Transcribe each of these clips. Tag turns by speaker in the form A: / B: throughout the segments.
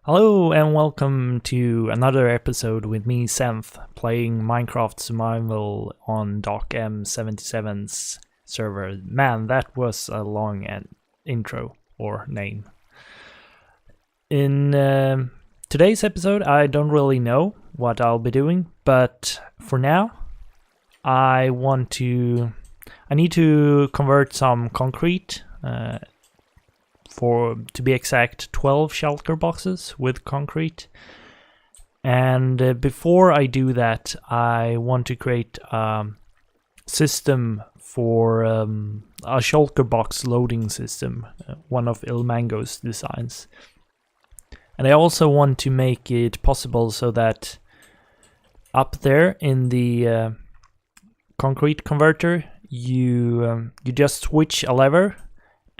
A: Hello and welcome to another episode with me, Senth, playing Minecraft Survival on Doc M77's server. Man, that was a long intro or name. In today's episode, I don't really know what I'll be doing, but for now, I need to convert some concrete. To be exact, 12 shulker boxes with concrete. And before I do that, I want to create a system for a shulker box loading system, one of Ilmango's designs. And I also want to make it possible so that up there in the concrete converter, you just switch a lever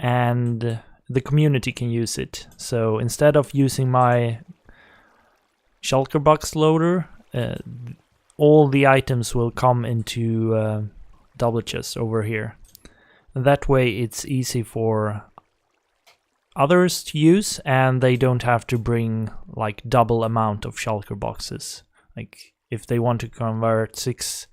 A: and the community can use it. So instead of using my shulker box loader, all the items will come into double chest over here. And that way it's easy for others to use, and they don't have to bring like double amount of shulker boxes. Like if they want to convert 6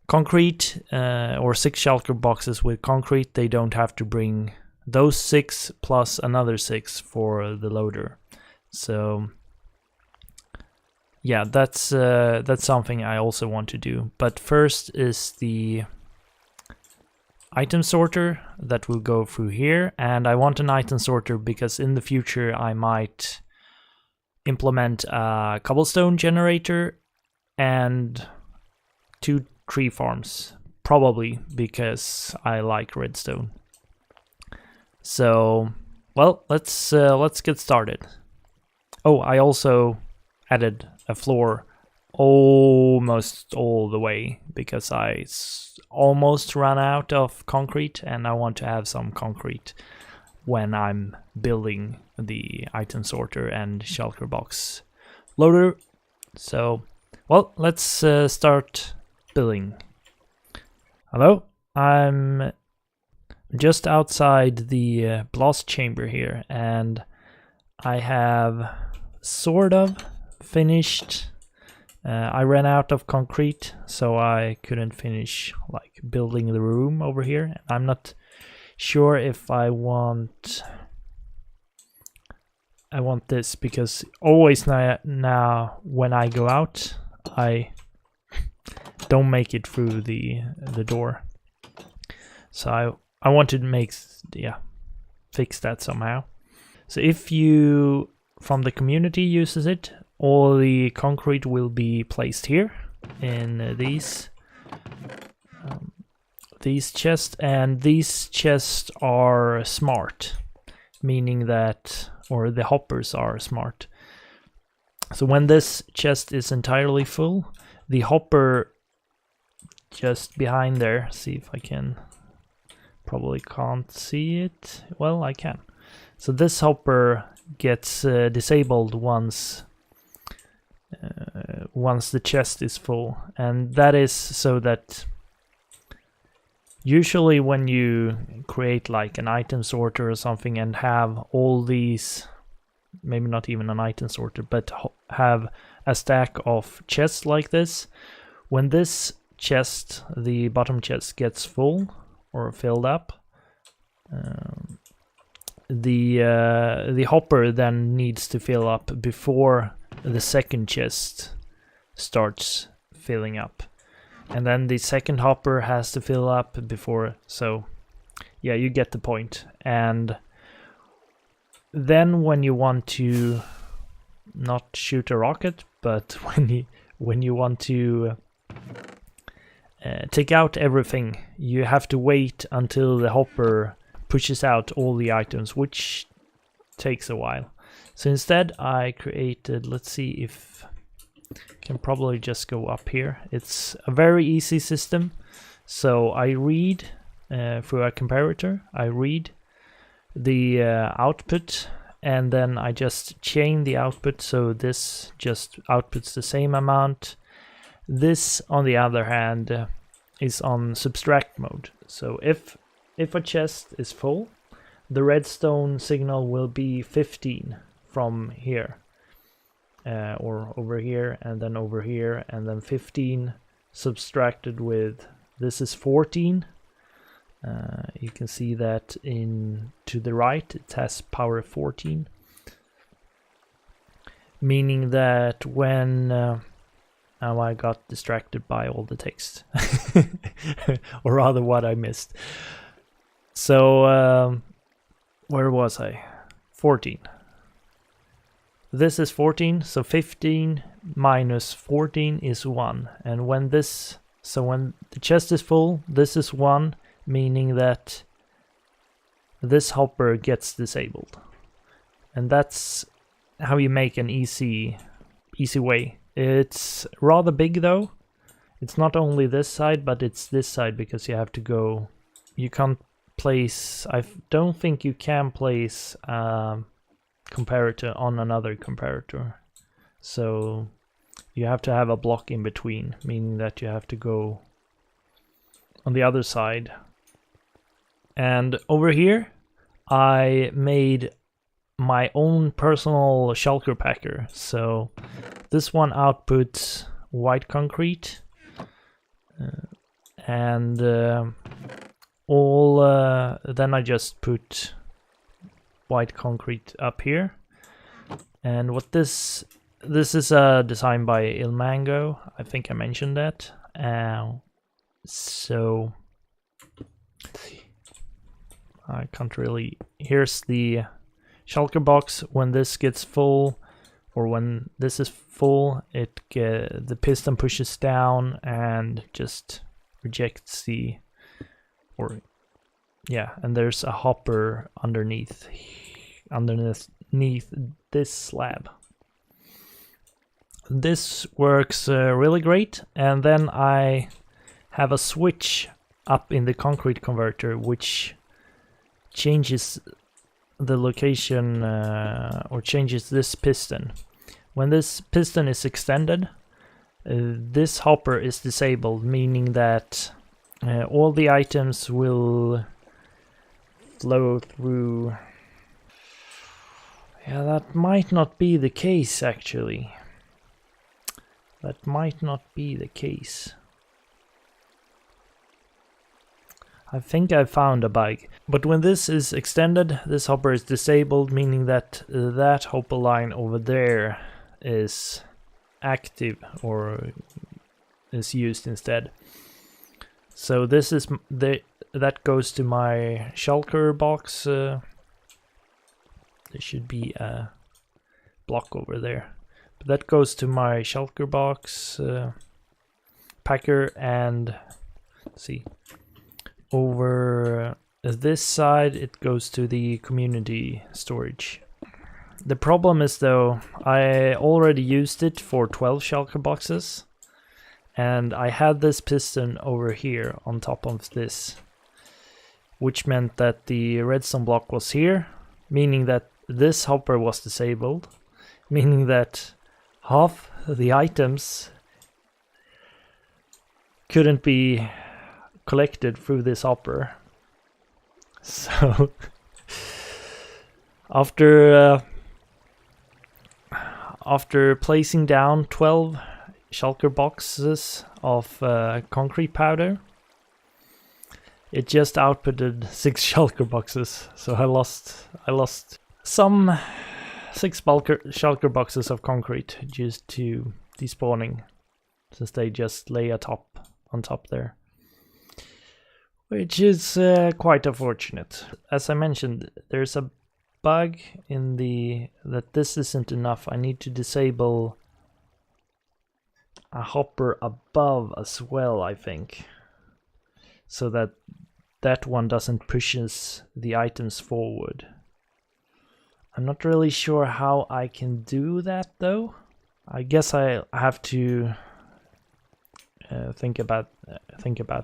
A: concrete or 6 shulker boxes with concrete, they don't have to bring those 6 plus another 6 for the loader. So yeah, that's something I also want to do. But first is the item sorter that will go through here, and I want an item sorter because in the future I might implement a cobblestone generator and 2 tree farms, probably because I like redstone. So, well, let's get started. Oh, I also added a floor almost all the way because I almost ran out of concrete, and I want to have some concrete when I'm building the item sorter and shulker box loader. So, well, let's start building. Hello, I'm just outside the blast chamber here, and I have sort of finished. I ran out of concrete, so I couldn't finish like building the room over here. And I'm not sure if I want this, because always now when I go out, I don't make it through the door. So I wanted to fix that somehow. So if you from the community uses it, all the concrete will be placed here in these chests, and these chests are smart, meaning that, or the hoppers are smart. So when this chest is entirely full, the hopper just behind there, see if I can. Probably can't see it. Well, I can. So this hopper gets disabled once the chest is full, and that is so that usually when you create like an item sorter or something and have all these, maybe not even an item sorter, but have a stack of chests like this, when this chest, the bottom chest, gets full or filled up, the hopper then needs to fill up before the second chest starts filling up, and then the second hopper has to fill up before. So yeah, you get the point. And then when you want to not shoot a rocket, but when you want to take out everything, you have to wait until the hopper pushes out all the items, which takes a while. So instead I created, let's see if I can probably just go up here. It's a very easy system. So I read through a comparator, I read the output, and then I just chain the output, so this just outputs the same amount. This, on the other hand, is on subtract mode. So if a chest is full, the redstone signal will be 15 from here, or over here, and then over here, and then 15 subtracted with, this is 14. You can see that to the right it has power 14, meaning that when now I got distracted by all the text, or rather what I missed. So where was I? 14. This is 14, so 15 minus 14 is 1. And when this, so when the chest is full, this is 1, meaning that this hopper gets disabled. And that's how you make an easy way. It's rather big though. It's not only this side, but it's this side, because you have to go, you can't place, I don't think you can place comparator on another comparator. So you have to have a block in between, meaning that you have to go on the other side. And over here I made my own personal shulker packer. So this one outputs white concrete, and then I just put white concrete up here. And what this is designed by Ilmango. I think I mentioned that. So let's see. I can't really. Here's the shulker box. When this gets full, or when this is full, the piston pushes down and just rejects the, or yeah, and there's a hopper underneath this slab. This works really great. And then I have a switch up in the concrete converter which changes the location, or changes this piston. When this piston is extended, this hopper is disabled, meaning that all the items will flow through. Yeah, that might not be the case actually. That might not be the case. I think I found a bug. But when this is extended, this hopper is disabled, meaning that that hopper line over there is active, or is used instead. So this is that goes to my shulker box. There should be a block over there. But that goes to my shulker box packer, and let's see. Over this side it goes to the community storage. The problem is though, I already used it for 12 shulker boxes, and I had this piston over here on top of this, which meant that the redstone block was here, meaning that this hopper was disabled, meaning that half the items couldn't be collected through this hopper. So after placing down 12 shulker boxes of concrete powder, it just outputted 6 shulker boxes. So I lost some 6 shulker boxes of concrete just to despawning, since they just lay on top there. Which is quite unfortunate. As I mentioned, there's a bug in that this isn't enough. I need to disable a hopper above as well, I think, so that that one doesn't pushes the items forward. I'm not really sure how I can do that though. I guess I have to think about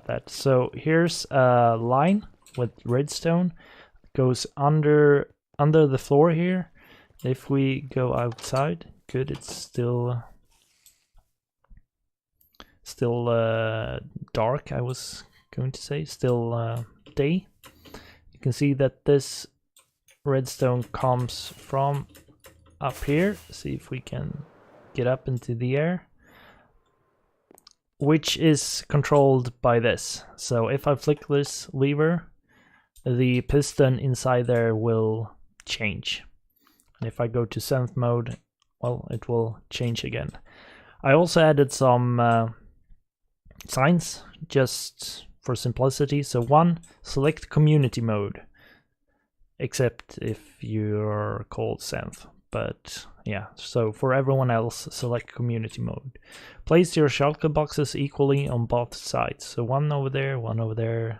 A: that. So here's a line with redstone, goes under the floor here. If we go outside, good, it's still dark, I was going to say, still day. You can see that this redstone comes from up here, see if we can get up into the air, which is controlled by this. So if I flick this lever, the piston inside there will change. And if I go to synth mode, well, it will change again. I also added some signs just for simplicity. So one, select community mode, except if you're called synth. But yeah, so for everyone else, select community mode. Place your shulker boxes equally on both sides. So one over there,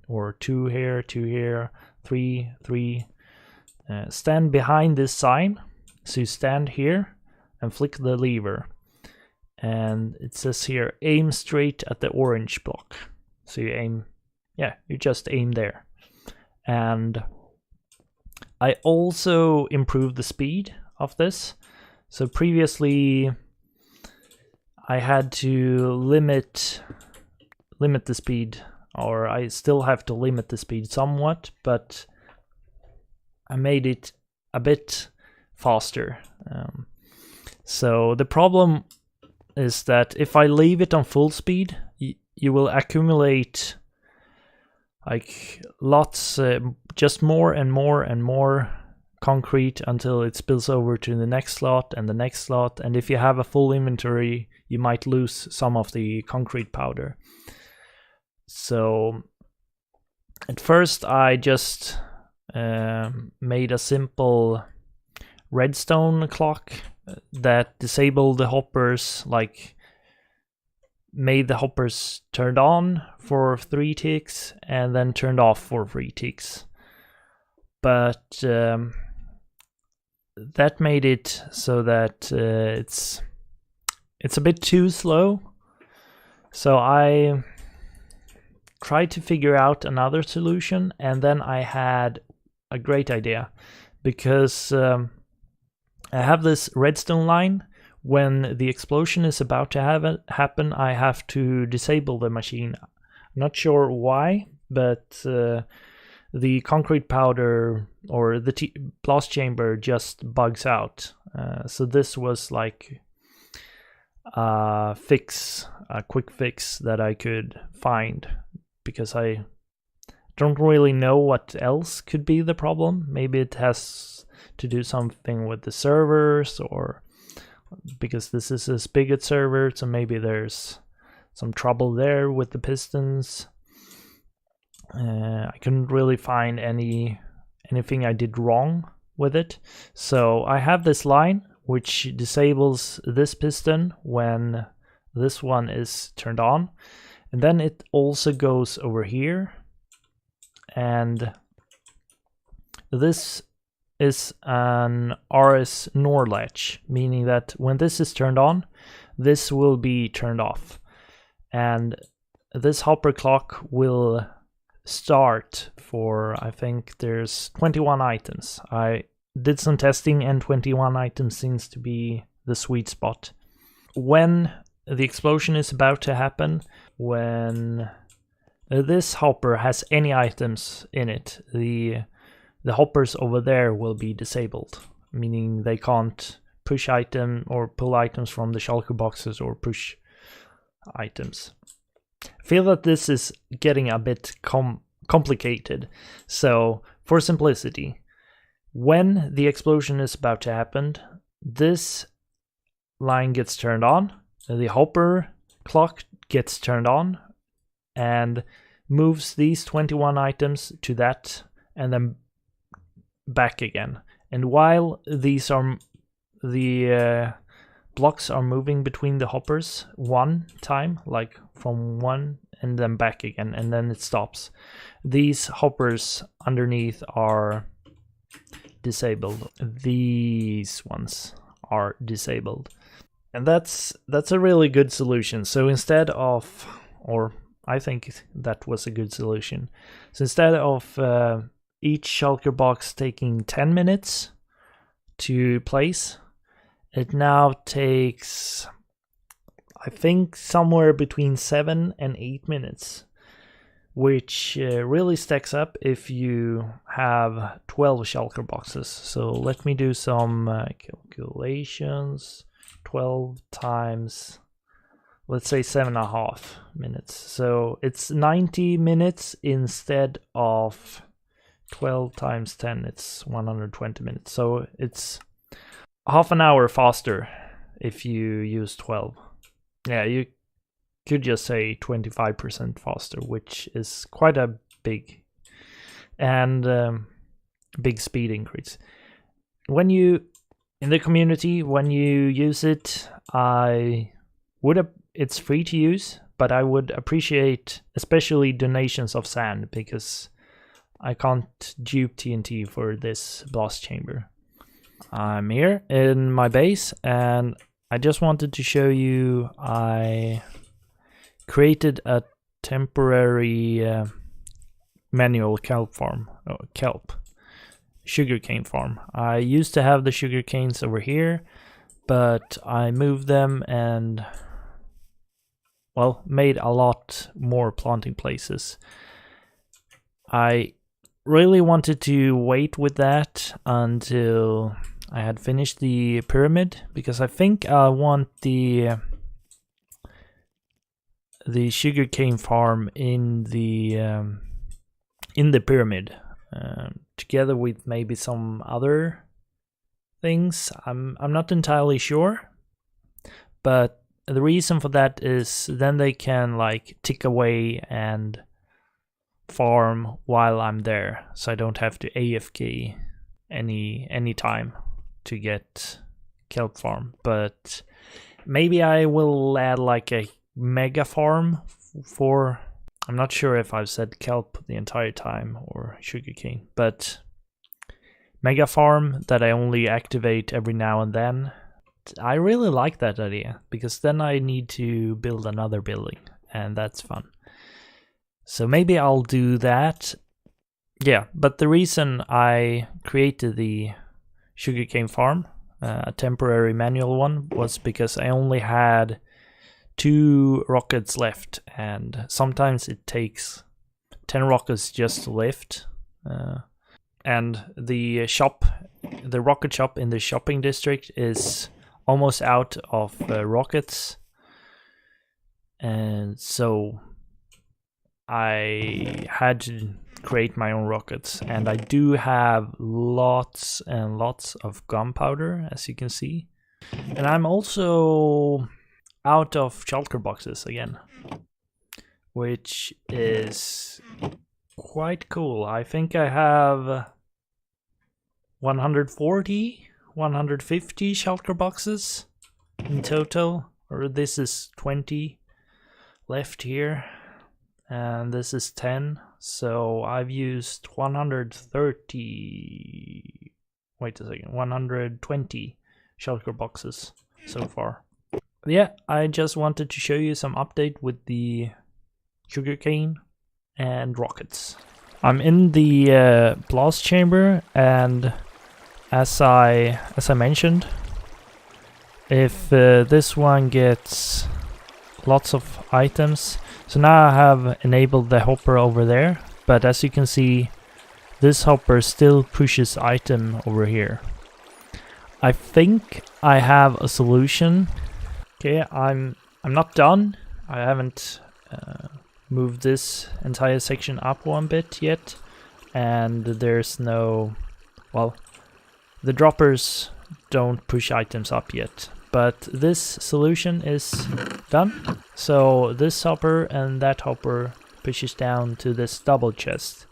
A: or two here, 3, 3. Stand behind this sign. So you stand here and flick the lever. And it says here, aim straight at the orange block. So you aim, yeah, you just aim there. And I also improved the speed of this. So previously I had to limit the speed, or I still have to limit the speed somewhat, but I made it a bit faster. So the problem is that if I leave it on full speed, you will accumulate like lots, just more and more and more concrete until it spills over to the next slot and the next slot. And if you have a full inventory, you might lose some of the concrete powder. So at first I just made a simple redstone clock that disabled the hoppers, like made the hoppers turned on for 3 ticks and then turned off for 3 ticks. But that made it so that it's a bit too slow. So I tried to figure out another solution, and then I had a great idea, because I have this redstone line. When the explosion is about to happen, I have to disable the machine. I'm not sure why, but the concrete powder or the blast chamber just bugs out. So this was like a quick fix that I could find, because I don't really know what else could be the problem. Maybe it has to do something with the servers, or because this is a spigot server, so maybe there's some trouble there with the pistons. I couldn't really find anything I did wrong with it. So I have this line which disables this piston when this one is turned on, and then it also goes over here, and this is an RS NOR latch, meaning that when this is turned on, this will be turned off. And this hopper clock will start for, I think there's 21 items. I did some testing, and 21 items seems to be the sweet spot. When the explosion is about to happen, when this hopper has any items in it, the hoppers over there will be disabled, meaning they can't push item or pull items from the shulker boxes or push items. I feel that this is getting a bit complicated. So for simplicity, when the explosion is about to happen, this line gets turned on, the hopper clock gets turned on and moves these 21 items to that, and then back again. And while these are the blocks are moving between the hoppers one time, like from one and then back again, and then it stops, these hoppers underneath are disabled. These ones are disabled, and that's a really good solution. So instead of, or I think that was a good solution, so instead of each shulker box taking 10 minutes to place, it now takes, I think, somewhere between 7 and 8 minutes. which really stacks up if you have 12 shulker boxes. So let me do some calculations. 12 times, let's say 7.5 minutes. So it's 90 minutes instead of 12 times 10. It's 120 minutes. So it's half an hour faster if you use 12. Yeah, you could just say 25% faster, which is quite a big speed increase. When you in the community, when you use it, it's free to use, but I would appreciate especially donations of sand, because I can't dupe TNT for this blast chamber. I'm here in my base, and I just wanted to show you I created a temporary manual sugarcane farm. I used to have the sugar canes over here, but I moved them and, well, made a lot more planting places. I really wanted to wait with that until I had finished the pyramid, because I think I want the sugarcane farm in the pyramid, together with maybe some other things. I'm not entirely sure, but the reason for that is then they can like tick away and farm while I'm there, so I don't have to AFK any time to get kelp farm. But maybe I will add like a mega farm for, I'm not sure if I've said kelp the entire time or sugarcane, but mega farm that I only activate every now and then. I really like that idea, because then I need to build another building, and that's fun. So maybe I'll do that. Yeah, but the reason I created the sugarcane farm, a temporary manual one, was because I only had 2 rockets left, and sometimes it takes 10 rockets just to lift. And the rocket shop in the shopping district is almost out of rockets, and so I had to create my own rockets. And I do have lots and lots of gunpowder, as you can see, and I'm also out of shulker boxes again, which is quite cool. I think I have 150 shulker boxes in total, or this is 20 left here, and this is 10, so I've used 120 shulker boxes so far. Yeah, I just wanted to show you some update with the sugarcane and rockets. I'm in the blast chamber, and as I mentioned, if this one gets lots of items, so now I have enabled the hopper over there, but as you can see, this hopper still pushes item over here. I think I have a solution. Okay, I'm not done. I haven't moved this entire section up one bit yet, and there's no, well, the droppers don't push items up yet, but this solution is done. So this hopper and that hopper pushes down to this double chest,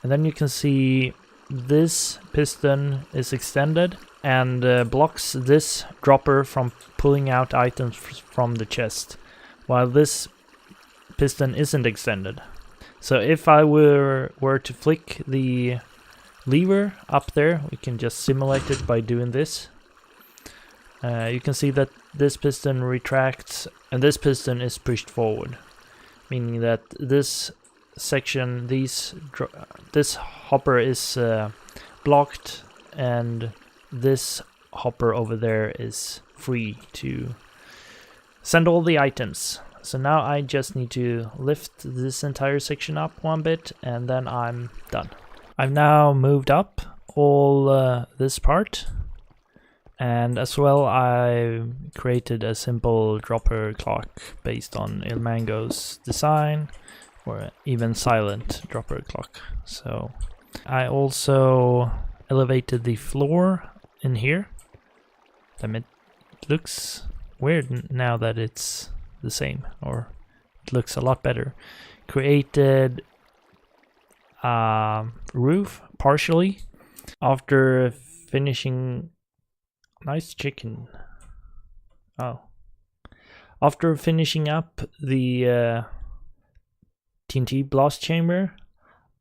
A: and then you can see this piston is extended and blocks this dropper from pulling out items from the chest, while this piston isn't extended. So if I were to flick the lever up there, we can just simulate it by doing this. You can see that this piston retracts and this piston is pushed forward, meaning that this section, this hopper is blocked, and this hopper over there is free to send all the items. So now I just need to lift this entire section up one bit and then I'm done. I've now moved up all this part, and as well I created a simple dropper clock based on Ilmango's design, or even silent dropper clock. So I also elevated the floor in here. It looks weird now that it's the same, or it looks a lot better. Created roof partially after finishing. Nice chicken. Oh, after finishing up the TNT blast chamber,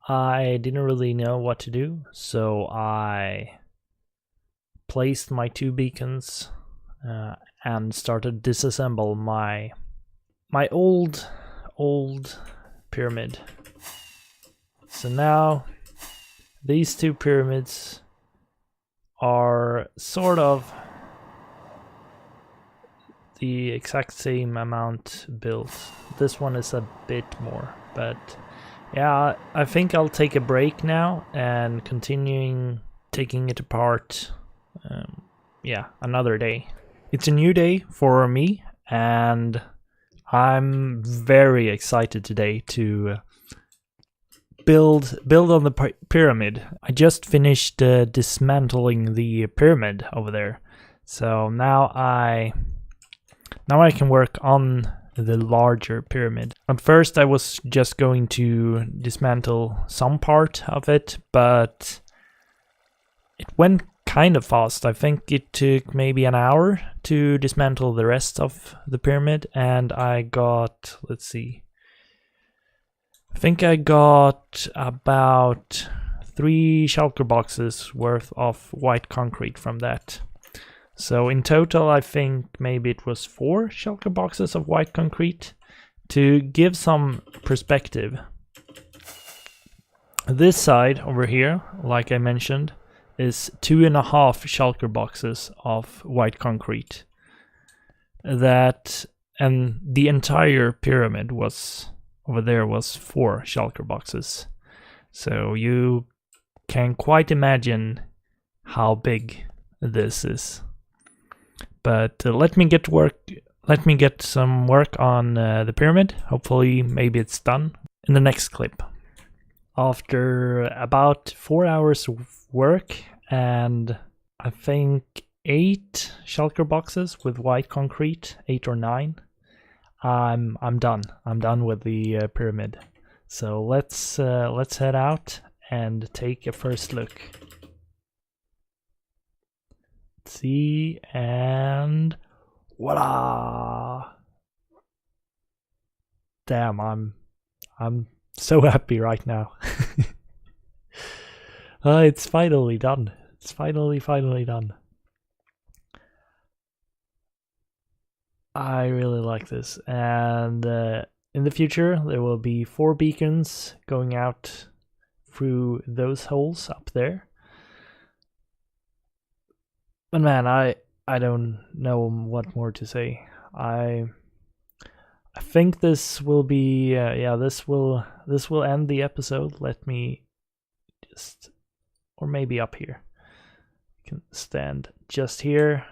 A: I didn't really know what to do, so I placed my 2 beacons and started disassemble my old pyramid. So now these 2 pyramids are sort of the exact same amount built. This one is a bit more, but yeah, I think I'll take a break now and continuing taking it apart. Yeah, another day. It's a new day for me, and I'm very excited today to build on the pyramid. I just finished dismantling the pyramid over there, so now I can work on the larger pyramid. At first I was just going to dismantle some part of it, but it went kind of fast. I think it took maybe an hour to dismantle the rest of the pyramid, and I got, let's see, I think I got about 3 shulker boxes worth of white concrete from that. So in total I think maybe it was 4 shulker boxes of white concrete. To give some perspective, this side over here, like I mentioned, is 2.5 shulker boxes of white concrete. That, and the entire pyramid was over there was 4 shulker boxes. So you can quite imagine how big this is. But let me get to work. Let me get some work on the pyramid. Hopefully, maybe it's done in the next clip. After about 4 hours of work and I think 8 shulker boxes with white concrete, 8 or 9, I'm done. I'm done with the pyramid. So let's head out and take a first look. Let's see, and voila! Damn, I'm so happy right now. It's finally done. It's finally done. I really like this, and in the future there will be 4 beacons going out through those holes up there. But man, I don't know what more to say. I think this will be yeah, this will end the episode. Let me just, or maybe up here. I can stand just here.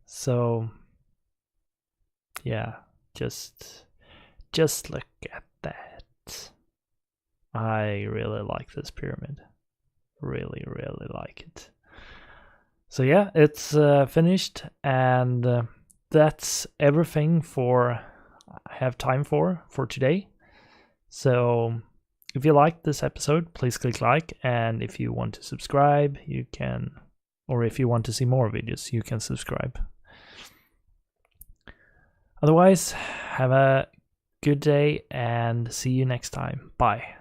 A: So yeah, just look at that. I really like this pyramid. Really like it. So yeah, it's finished, and that's everything I have time for today. So if you liked this episode, please click like, and if you want to subscribe, you can, or if you want to see more videos, you can subscribe. Otherwise, have a good day and see you next time. Bye.